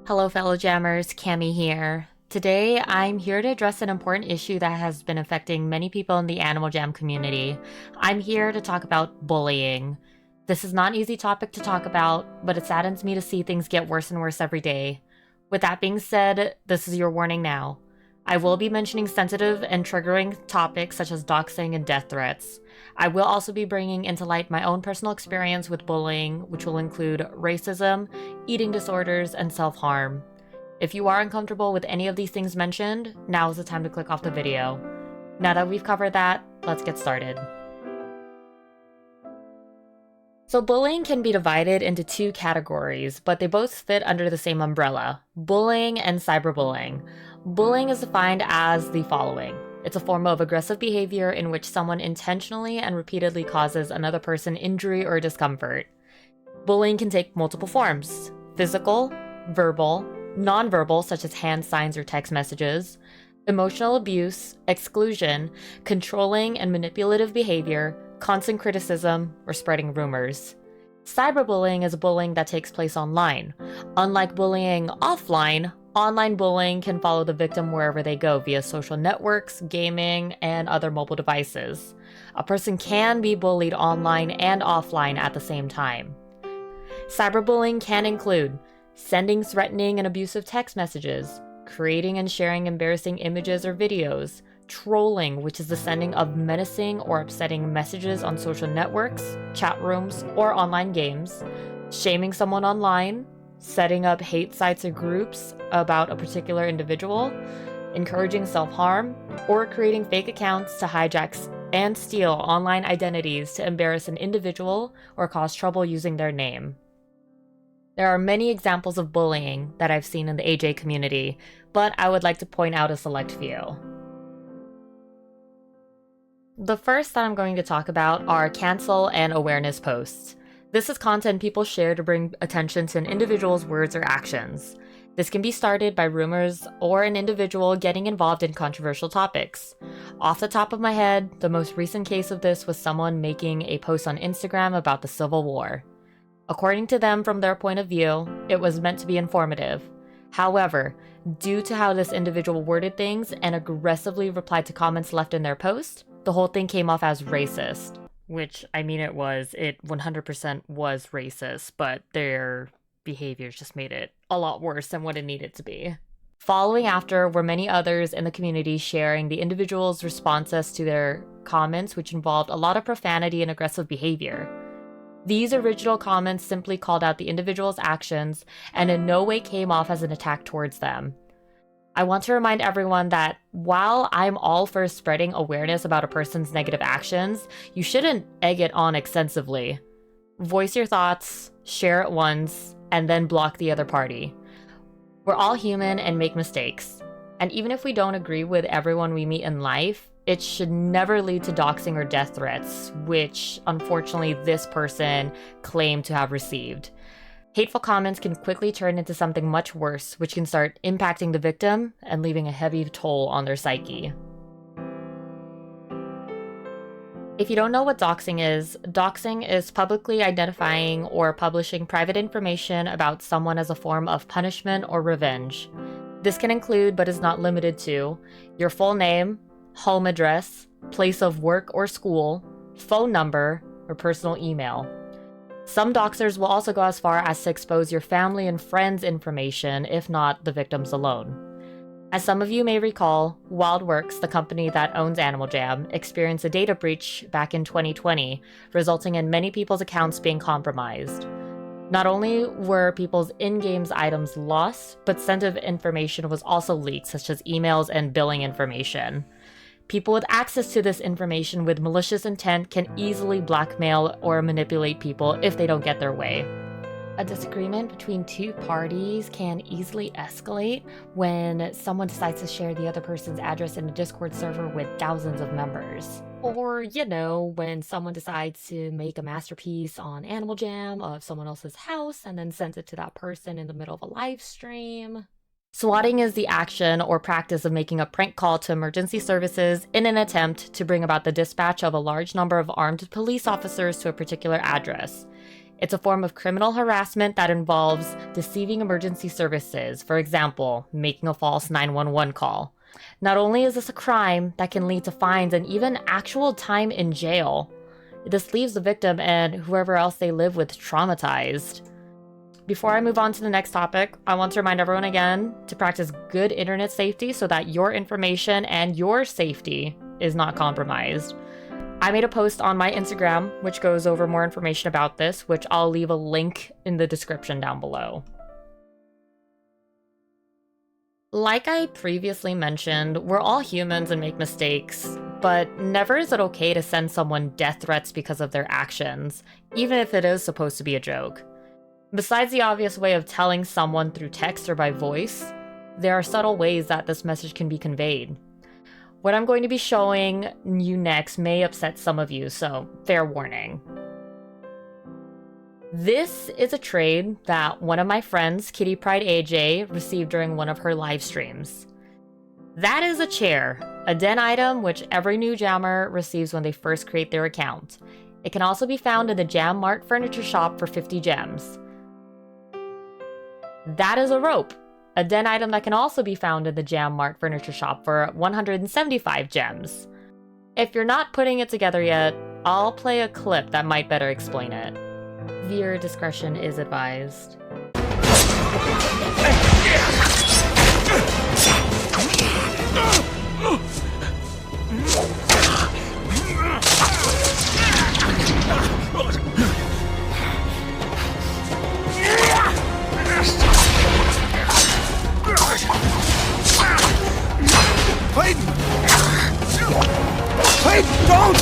Hello fellow jammers, Cami here. Today, I'm here to address an important issue that has been affecting many people in the Animal Jam community. I'm here to talk about bullying. This is not an easy topic to talk about, but it saddens me to see things get worse and worse every day. With that being said, this is your warning now. I will be mentioning sensitive and triggering topics such as doxing and death threats. I will also be bringing into light my own personal experience with bullying, which will include racism, eating disorders, and self-harm. If you are uncomfortable with any of these things mentioned, now is the time to click off the video. Now that we've covered that, let's get started. So bullying can be divided into two categories, but they both fit under the same umbrella: bullying and cyberbullying. Bullying is defined as the following. It's a form of aggressive behavior in which someone intentionally and repeatedly causes another person injury or discomfort. Bullying can take multiple forms: physical, verbal, nonverbal such as hand signs or text messages, emotional abuse, exclusion, controlling and manipulative behavior, constant criticism, or spreading rumors. Cyberbullying is bullying that takes place online. Unlike bullying offline, online bullying can follow the victim wherever they go via social networks, gaming, and other mobile devices. A person can be bullied online and offline at the same time. Cyberbullying can include sending threatening and abusive text messages, creating and sharing embarrassing images or videos, trolling, which is the sending of menacing or upsetting messages on social networks, chat rooms, or online games, shaming someone online, setting up hate sites or groups about a particular individual, encouraging self-harm, or creating fake accounts to hijack and steal online identities to embarrass an individual or cause trouble using their name. There are many examples of bullying that I've seen in the AJ community, but I would like to point out a select few. The first that I'm going to talk about are cancel and awareness posts. This is content people share to bring attention to an individual's words or actions. This can be started by rumors or an individual getting involved in controversial topics. Off the top of my head, the most recent case of this was someone making a post on Instagram about the Civil War. According to them, from their point of view, it was meant to be informative. However, due to how this individual worded things and aggressively replied to comments left in their post, the whole thing came off as racist. Which, I mean, it 100% was racist, but their behaviors just made it a lot worse than what it needed to be. Following after were many others in the community sharing the individual's responses to their comments, which involved a lot of profanity and aggressive behavior. These original comments simply called out the individual's actions and in no way came off as an attack towards them. I want to remind everyone that while I'm all for spreading awareness about a person's negative actions, you shouldn't egg it on extensively. Voice your thoughts, share it once, and then block the other party. We're all human and make mistakes. And even if we don't agree with everyone we meet in life, it should never lead to doxing or death threats, which unfortunately this person claimed to have received. Hateful comments can quickly turn into something much worse, which can start impacting the victim and leaving a heavy toll on their psyche. If you don't know what doxing is publicly identifying or publishing private information about someone as a form of punishment or revenge. This can include, but is not limited to, your full name, home address, place of work or school, phone number, or personal email. Some doxers will also go as far as to expose your family and friends' information, if not the victims alone. As some of you may recall, WildWorks, the company that owns Animal Jam, experienced a data breach back in 2020, resulting in many people's accounts being compromised. Not only were people's in-game items lost, but sensitive information was also leaked, such as emails and billing information. People with access to this information with malicious intent can easily blackmail or manipulate people if they don't get their way. A disagreement between two parties can easily escalate when someone decides to share the other person's address in a Discord server with thousands of members. Or, when someone decides to make a masterpiece on Animal Jam of someone else's house and then sends it to that person in the middle of a live stream. Swatting is the action or practice of making a prank call to emergency services in an attempt to bring about the dispatch of a large number of armed police officers to a particular address. It's a form of criminal harassment that involves deceiving emergency services, for example, making a false 911 call. Not only is this a crime that can lead to fines and even actual time in jail, this leaves the victim and whoever else they live with traumatized. Before I move on to the next topic, I want to remind everyone again to practice good internet safety so that your information and your safety is not compromised. I made a post on my Instagram which goes over more information about this, which I'll leave a link in the description down below. Like I previously mentioned, we're all humans and make mistakes, but never is it okay to send someone death threats because of their actions, even if it is supposed to be a joke. Besides the obvious way of telling someone through text or by voice, there are subtle ways that this message can be conveyed. What I'm going to be showing you next may upset some of you, so fair warning. This is a trade that one of my friends, Kitty Pride AJ, received during one of her live streams. That is a chair, a den item which every new jammer receives when they first create their account. It can also be found in the Jam Mart furniture shop for 50 gems. That is a rope, a den item that can also be found in the Jam Mart furniture shop for 175 gems. If you're not putting it together yet, I'll play a clip that might better explain it. Viewer discretion is advised. Clayton! Clayton, don't!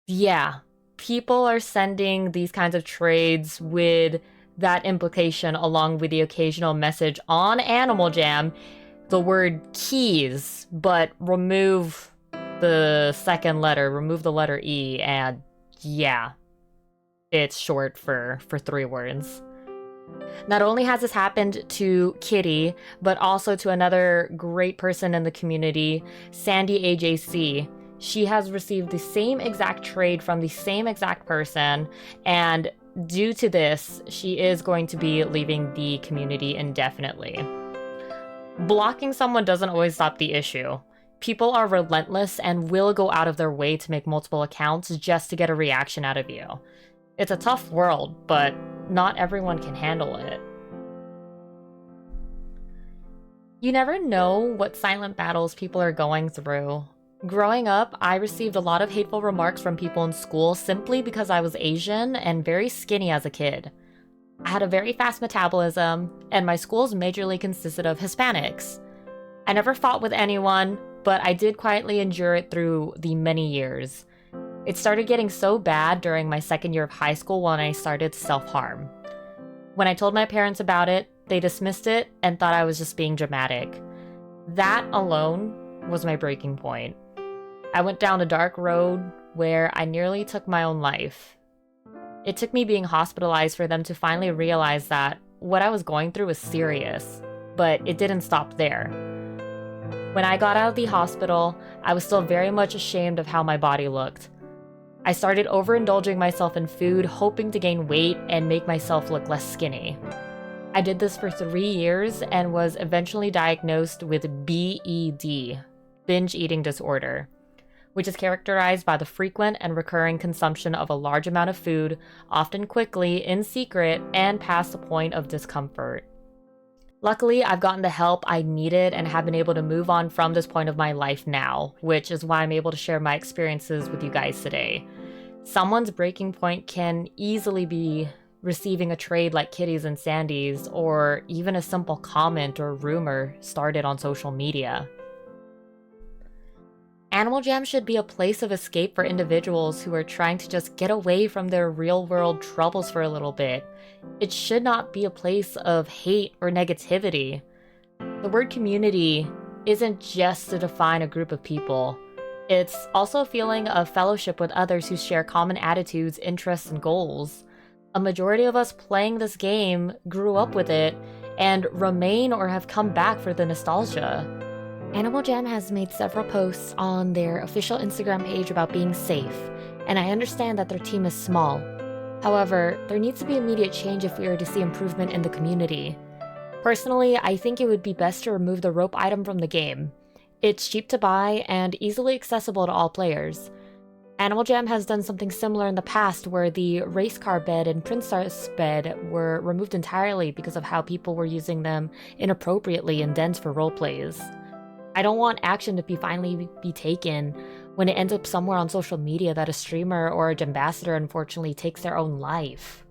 Yeah, people are sending these kinds of trades with that implication along with the occasional message on Animal Jam, the word keys, but remove the second letter, remove the letter E, and yeah, it's short for 3 words. Not only has this happened to Kitty, but also to another great person in the community, Sandy AJC. She has received the same exact trade from the same exact person, and due to this, she is going to be leaving the community indefinitely. Blocking someone doesn't always stop the issue. People are relentless and will go out of their way to make multiple accounts just to get a reaction out of you. It's a tough world, but not everyone can handle it. You never know what silent battles people are going through. Growing up, I received a lot of hateful remarks from people in school simply because I was Asian and very skinny as a kid. I had a very fast metabolism, and my schools majorly consisted of Hispanics. I never fought with anyone, but I did quietly endure it through the many years. It started getting so bad during my second year of high school when I started to self-harm. When I told my parents about it, they dismissed it and thought I was just being dramatic. That alone was my breaking point. I went down a dark road where I nearly took my own life. It took me being hospitalized for them to finally realize that what I was going through was serious, but it didn't stop there. When I got out of the hospital, I was still very much ashamed of how my body looked. I started overindulging myself in food, hoping to gain weight and make myself look less skinny. I did this for 3 years and was eventually diagnosed with BED, binge eating disorder, which is characterized by the frequent and recurring consumption of a large amount of food, often quickly, in secret, and past the point of discomfort. Luckily, I've gotten the help I needed and have been able to move on from this point of my life now, which is why I'm able to share my experiences with you guys today. Someone's breaking point can easily be receiving a trade like Kitty's and Sandy's, or even a simple comment or rumor started on social media. Animal Jam should be a place of escape for individuals who are trying to just get away from their real-world troubles for a little bit. It should not be a place of hate or negativity. The word community isn't just to define a group of people. It's also a feeling of fellowship with others who share common attitudes, interests, and goals. A majority of us playing this game grew up with it and remain or have come back for the nostalgia. Animal Jam has made several posts on their official Instagram page about being safe, and I understand that their team is small. However, there needs to be immediate change if we are to see improvement in the community. Personally, I think it would be best to remove the rope item from the game. It's cheap to buy and easily accessible to all players. Animal Jam has done something similar in the past where the race car bed and princess bed were removed entirely because of how people were using them inappropriately in dens for roleplays. I don't want action to finally be taken when it ends up somewhere on social media that a streamer or a ambassador unfortunately takes their own life.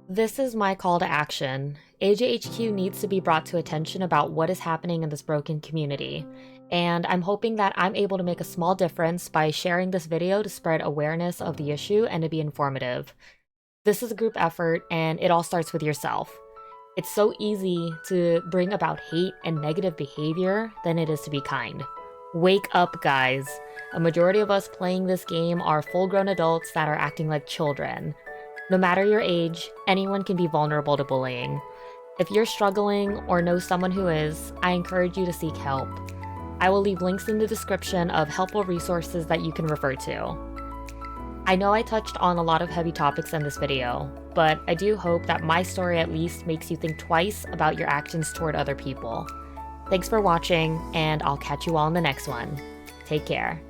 This is my call to action. AJHQ needs to be brought to attention about what is happening in this broken community, and I'm hoping that I'm able to make a small difference by sharing this video to spread awareness of the issue and to be informative. This is a group effort, and it all starts with yourself. It's so easy to bring about hate and negative behavior than it is to be kind. Wake up, guys. A majority of us playing this game are full-grown adults that are acting like children. No matter your age, anyone can be vulnerable to bullying. If you're struggling or know someone who is, I encourage you to seek help. I will leave links in the description of helpful resources that you can refer to. I know I touched on a lot of heavy topics in this video, but I do hope that my story at least makes you think twice about your actions toward other people. Thanks for watching, and I'll catch you all in the next one. Take care.